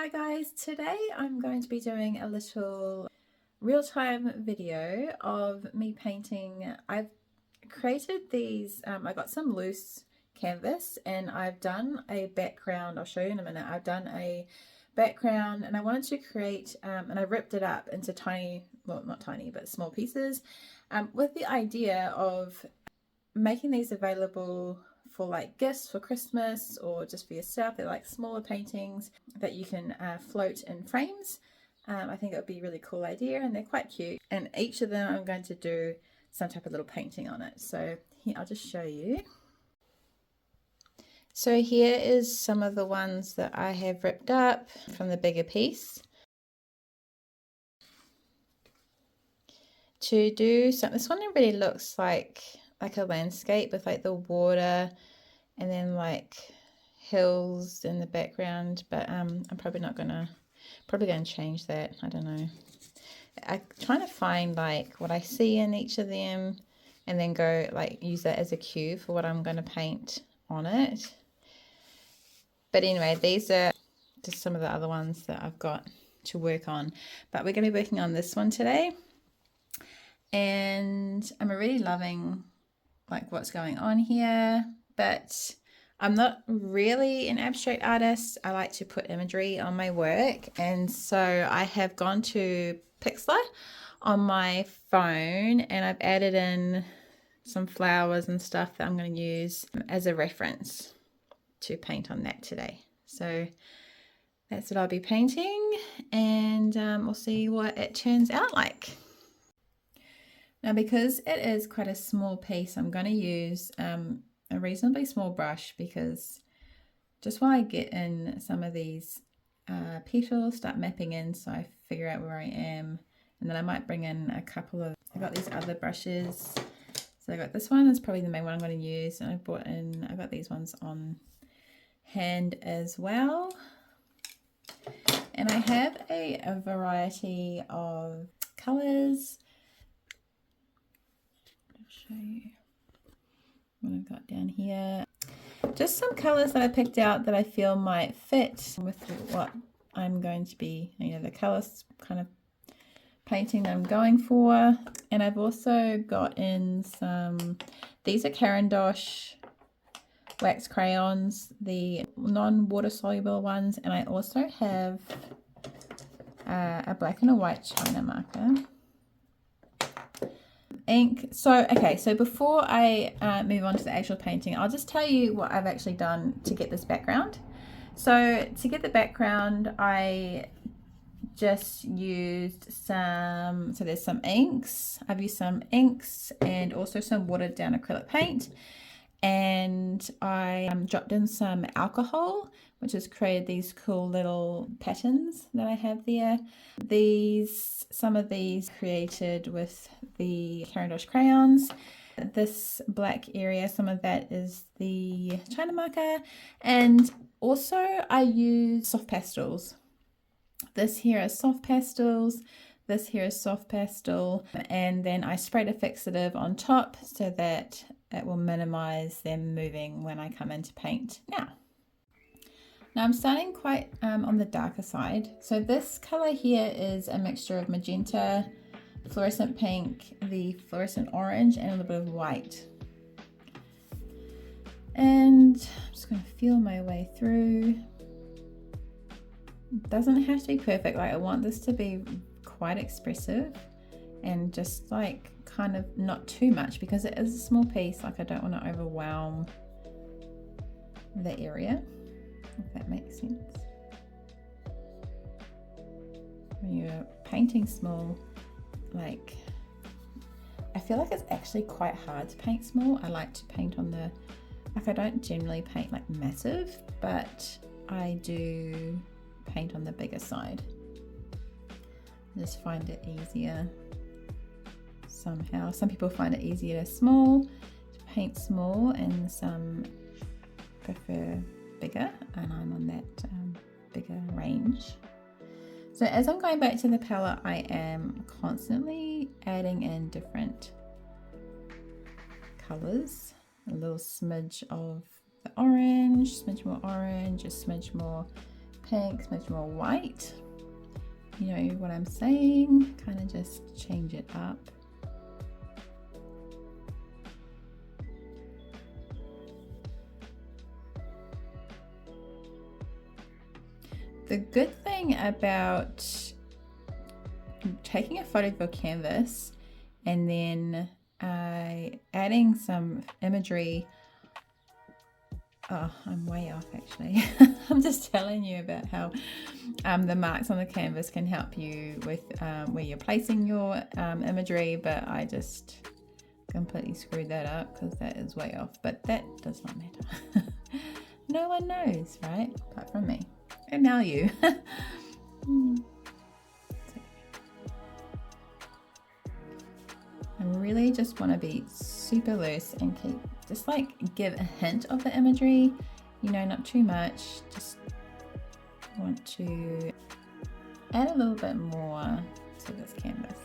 Hi guys, today I'm going to be doing a little real-time video of me painting. I've created these, I got some loose canvas and I've done a background. I'll show you in a minute. I've done a background and I wanted to create, and I ripped it up into tiny, well not tiny, but small pieces, with the idea of making these available for like gifts for Christmas or just for yourself. They're like smaller paintings that you can float in frames. I think it would be a really cool idea and they're quite cute. And each of them I'm going to do some type of little painting on it. So here, I'll just show you. So here is some of the ones that I have ripped up from the bigger piece. To do something, this one really looks like a landscape with like the water and then like hills in the background, but I'm probably gonna change that. I don't know. I'm trying to find like what I see in each of them and then go like use that as a cue for what I'm going to paint on it. But anyway, these are just some of the other ones that I've got to work on, but we're going to be working on this one today. And I'm really loving like what's going on here, but I'm not really an abstract artist. I like to put imagery on my work, and so I have gone to Pixlr on my phone and I've added in some flowers and stuff that I'm going to use as a reference to paint on that today. So that's what I'll be painting, and we'll see what it turns out like. Now, because it is quite a small piece, I'm going to use a reasonably small brush, because just while I get in some of these petals, start mapping in so I figure out where I am, and then I might bring in a couple of, I got these other brushes. So I got this one, that's probably the main one I'm going to use, and I got these ones on hand as well. And I have a variety of colors. Show you what I've got down here. Just some colors that I picked out that I feel might fit with what I'm going to be, the colors kind of painting that I'm going for. And I've also got in some, these are Caran d'Ache wax crayons, the non-water soluble ones, and I also have a black and a white China marker. Ink. So okay, so before I move on to the actual painting, I'll just tell you what I've actually done to get this background. So to get the background, I just used some, so there's some inks. I've used some inks and also some watered down acrylic paint, and I dropped in some alcohol, which has created these cool little patterns that I have there. Some of these created with the Caran d'Ache crayons. This black area, some of that is the China marker, and also I use soft pastels. This here is soft pastels, this here is soft pastel, and then I sprayed a fixative on top so that it will minimize them moving when I come in to paint. Now I'm starting quite on the darker side. So this color here is a mixture of magenta, fluorescent pink, the fluorescent orange, and a little bit of white. And I'm just going to feel my way through. It doesn't have to be perfect. Like, I want this to be quite expressive and just like kind of not too much, because it is a small piece. Like, I don't want to overwhelm the area, if that makes sense. When you're painting small, like, I feel like it's actually quite hard to paint small. I like to paint on the, like, I don't generally paint like massive, but I do paint on the bigger side. I just find it easier somehow. Some people find it easier to paint small, and some prefer bigger, and I'm on that bigger range. So as I'm going back to the palette, I am constantly adding in different colors. A little smidge of the orange, smidge more orange, a smidge more pink, smidge more white. You know what I'm saying? Kind of just change it up. The good thing about taking a photo of your canvas and then adding some imagery. Oh, I'm way off actually. I'm just telling you about how the marks on the canvas can help you with where you're placing your imagery, but I just completely screwed that up because that is way off, but that does not matter. No one knows, right? Apart from me. And now you. I really just want to be super loose and keep, just like give a hint of the imagery, you know, not too much. Just want to add a little bit more to this canvas.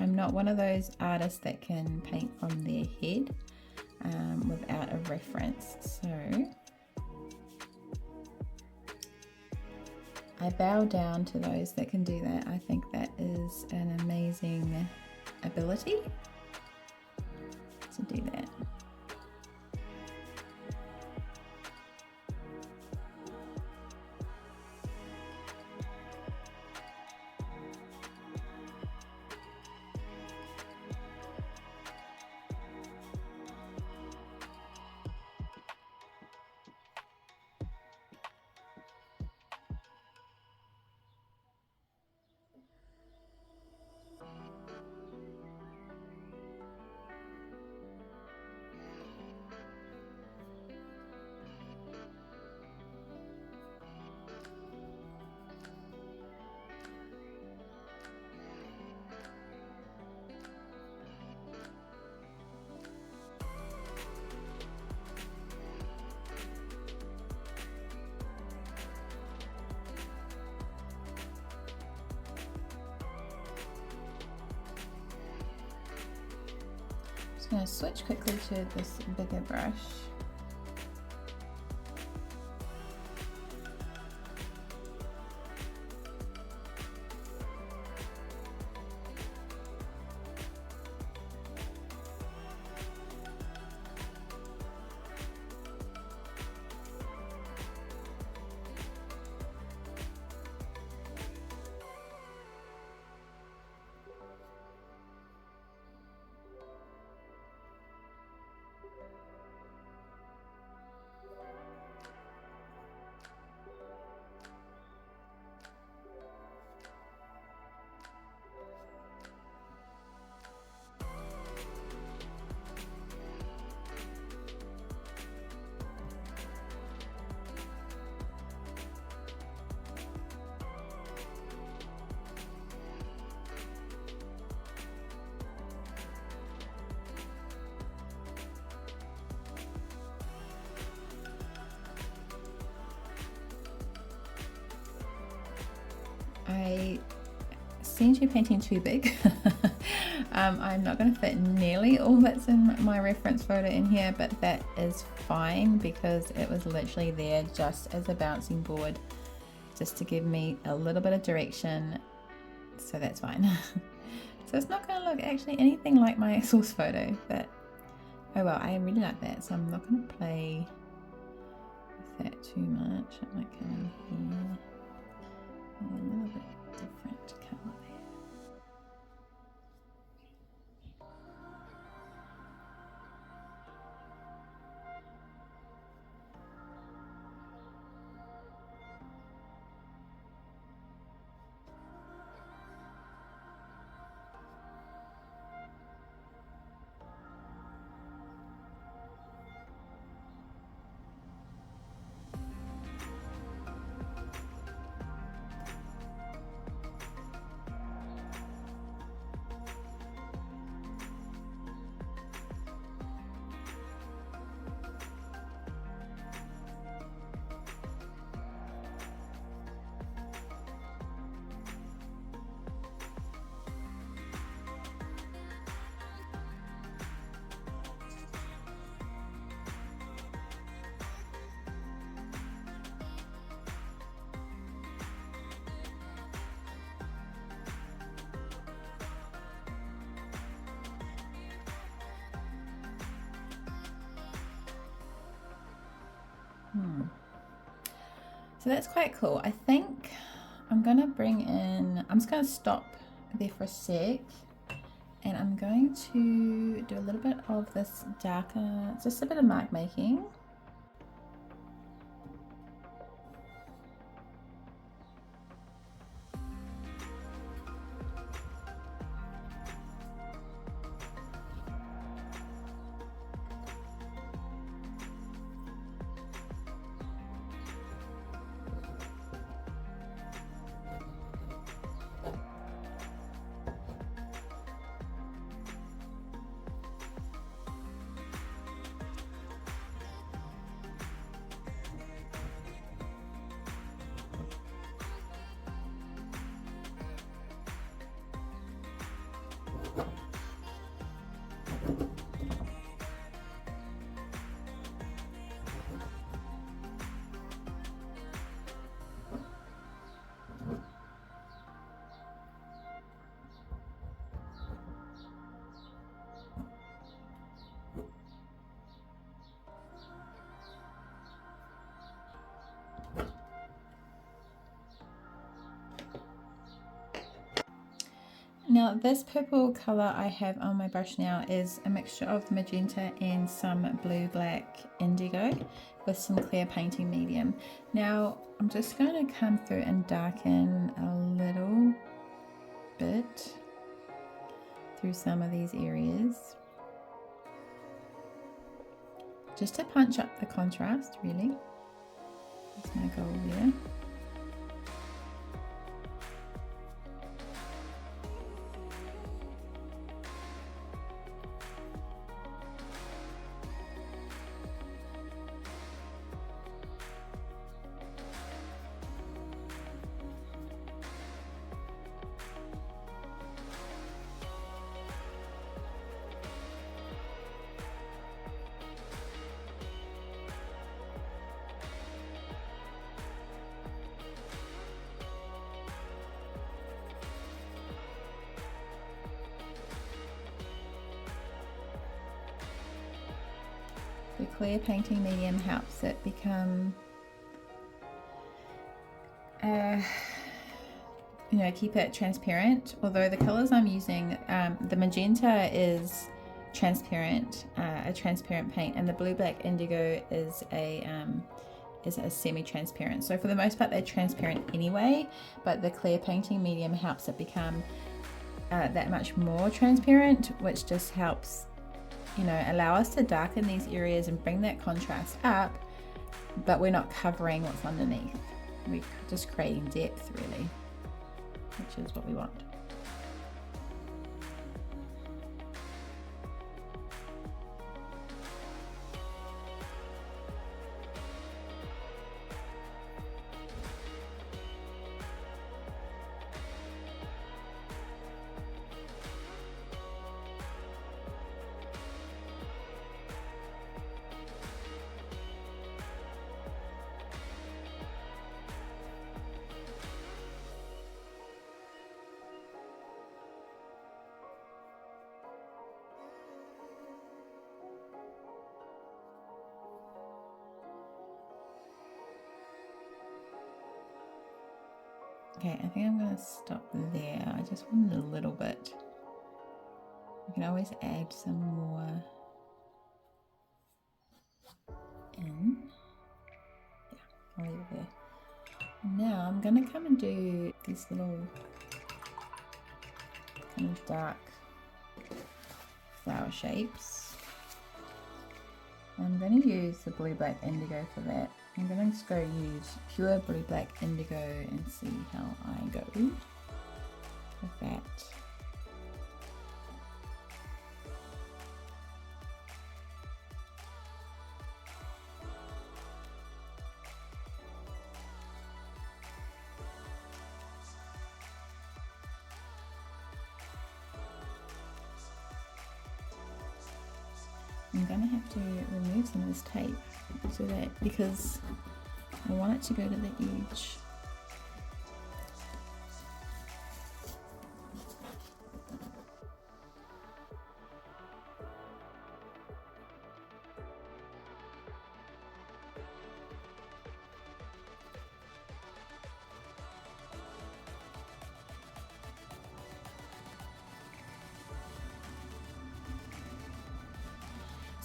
I'm not one of those artists that can paint from their head without a reference, so I bow down to those that can do that. I think that is an amazing ability to do that. I'm going to switch quickly to this bigger brush. I seem to be painting too big. I'm not going to fit nearly all that's in my reference photo in here, but that is fine because it was literally there just as a bouncing board, just to give me a little bit of direction, so that's fine. So it's not going to look actually anything like my source photo, but oh well, I really like that, so I'm not going to play with that too much. It might come in here. A little bit different colour there. So that's quite cool. I think I'm gonna bring in, I'm just gonna stop there for a sec, and I'm going to do a little bit of this darker, just a bit of mark making. Now this purple colour I have on my brush now is a mixture of magenta and some blue, black, indigo with some clear painting medium. Now I'm just going to come through and darken a little bit through some of these areas, just to punch up the contrast, really. That's my goal there. The clear painting medium helps it become, keep it transparent. Although the colors I'm using, the magenta is transparent, a transparent paint, and the blue, black, indigo is a semi-transparent. So for the most part, they're transparent anyway, but the clear painting medium helps it become that much more transparent, which just helps allow us to darken these areas and bring that contrast up, but we're not covering what's underneath. We're just creating depth, really, which is what we want. Okay, I think I'm going to stop there. I just wanted a little bit. You can always add some more in. Yeah, I'll leave it there. Now I'm going to come and do these little kind of dark flower shapes. I'm going to use the blue, black, indigo for that. I'm going to just go use pure blue, black, indigo and see how I go with that. I'm going to have to remove some of this tape so that, because I want it to go to the edge.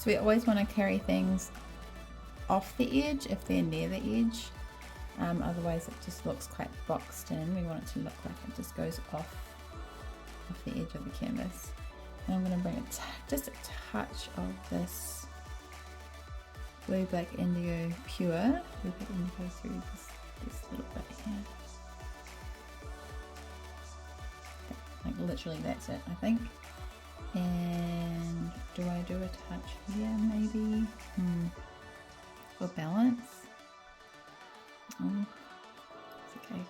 So we always want to carry things off the edge if they're near the edge. Otherwise it just looks quite boxed in. We want it to look like it just goes off the edge of the canvas. And I'm going to bring just a touch of this blue, black, indigo pure, blue, black, indigo through this little bit here. Like literally that's it, I think. And do I do a touch here maybe? For balance? Oh, it's okay.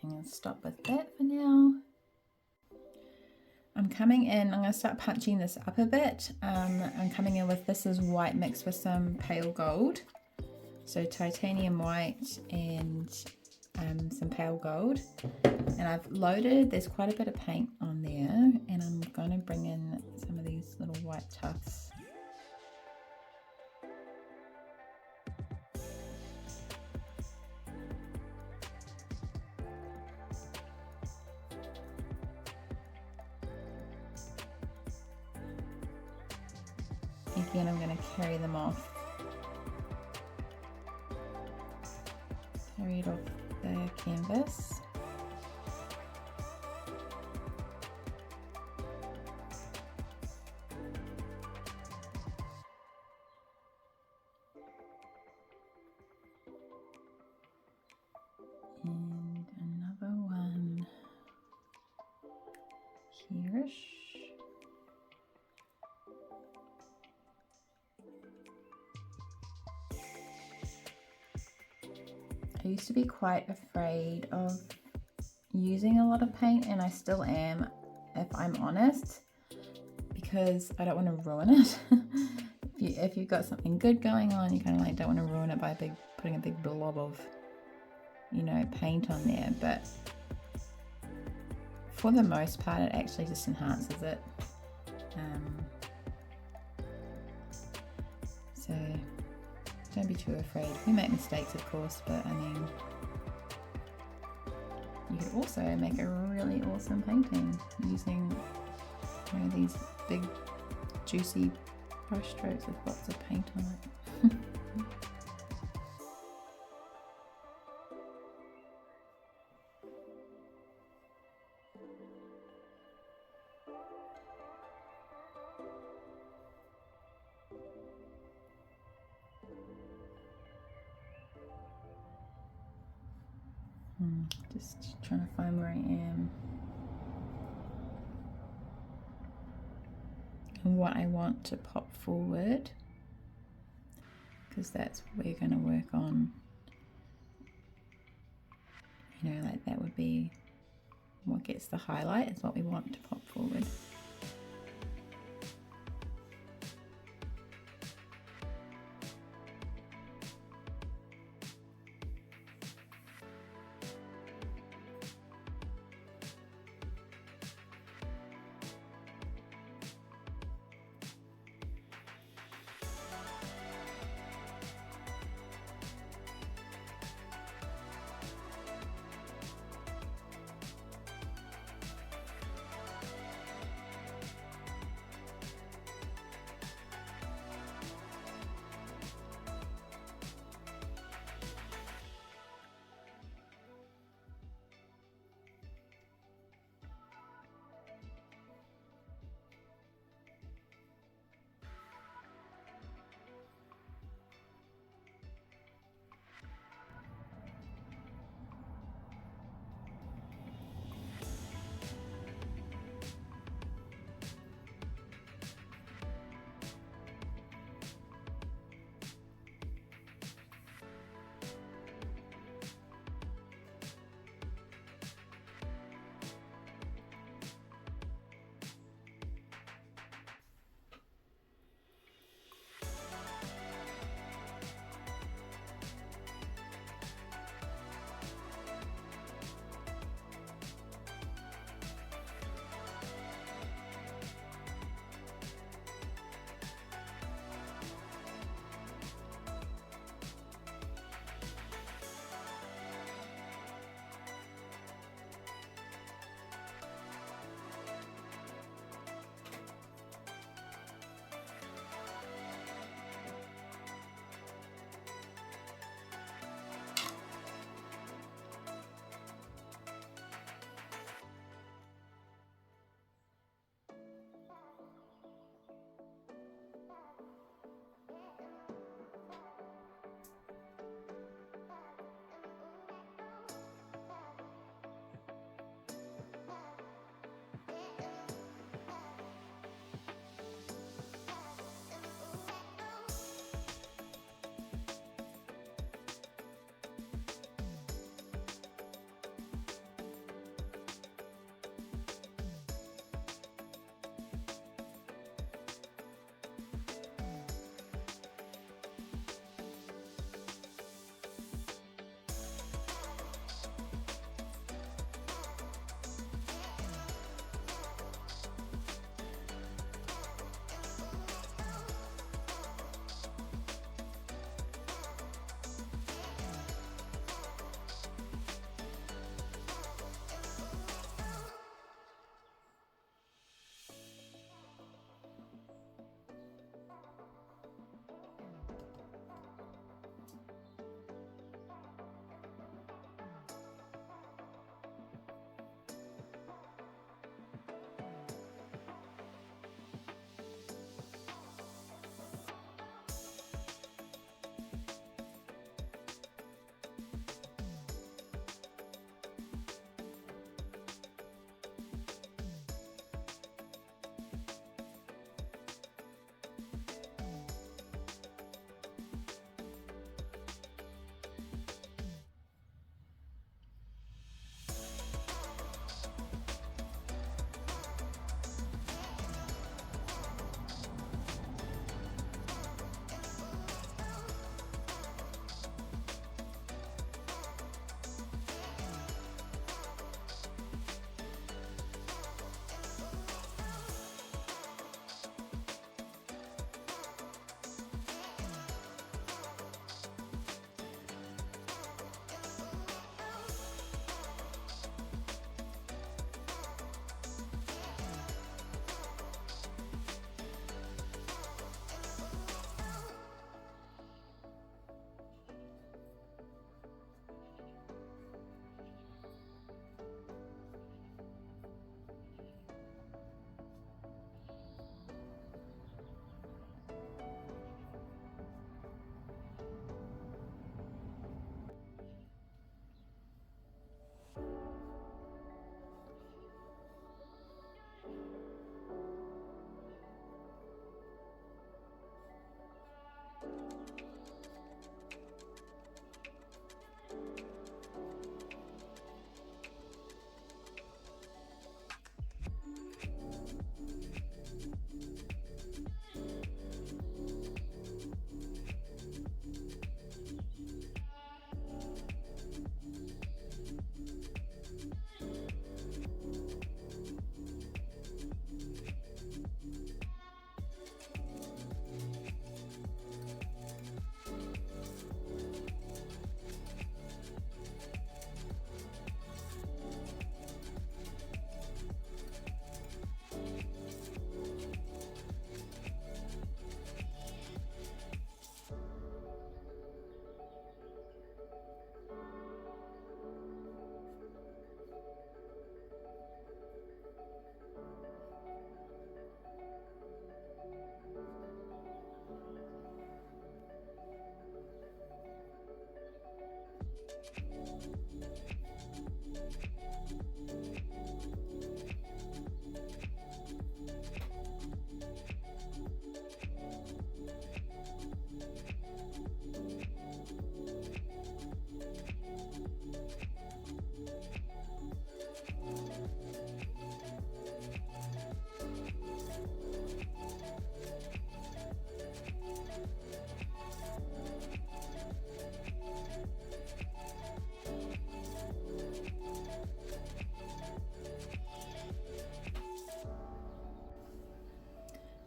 I'm going to stop with that for now. I'm coming in, I'm going to start punching this up a bit. I'm coming in with, this is white mixed with some pale gold. So titanium white and some pale gold. And I've loaded, there's quite a bit of paint on there. And I'm going to bring in some of these little white tufts. Again, I'm going to carry them off. Carry it off the canvas. And another one here-ish. I used to be quite afraid of using a lot of paint, and I still am, if I'm honest, because I don't want to ruin it. if you've got something good going on, you kind of like don't want to ruin it by putting a big blob of, you know, paint on there. But for the most part, it actually just enhances it. So don't be too afraid. We make mistakes, of course, but I mean, you could also make a really awesome painting using, you know, these big juicy brush strokes with lots of paint on it. Just trying to find where I am and what I want to pop forward, because that's what we're going to work on. You know, like that would be what gets the highlight, is what we want to pop forward.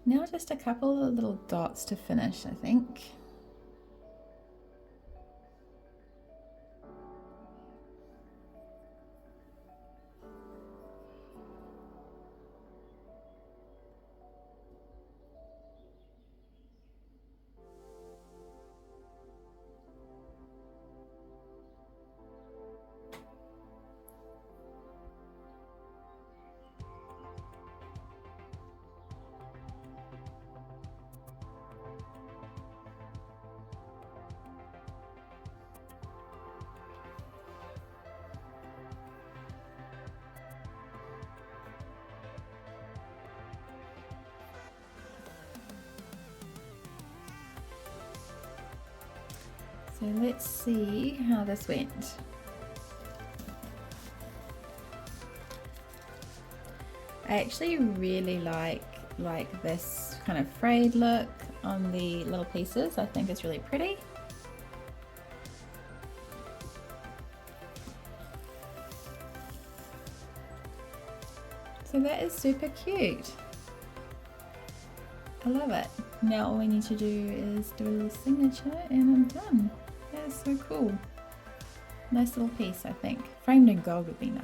Now just a couple of little dots to finish, I think. So let's see how this went. I actually really like this kind of frayed look on the little pieces. I think it's really pretty. So that is super cute. I love it. Now all we need to do is do a little signature and I'm done. That is so cool. Nice little piece, I think. Framed in gold would be nice.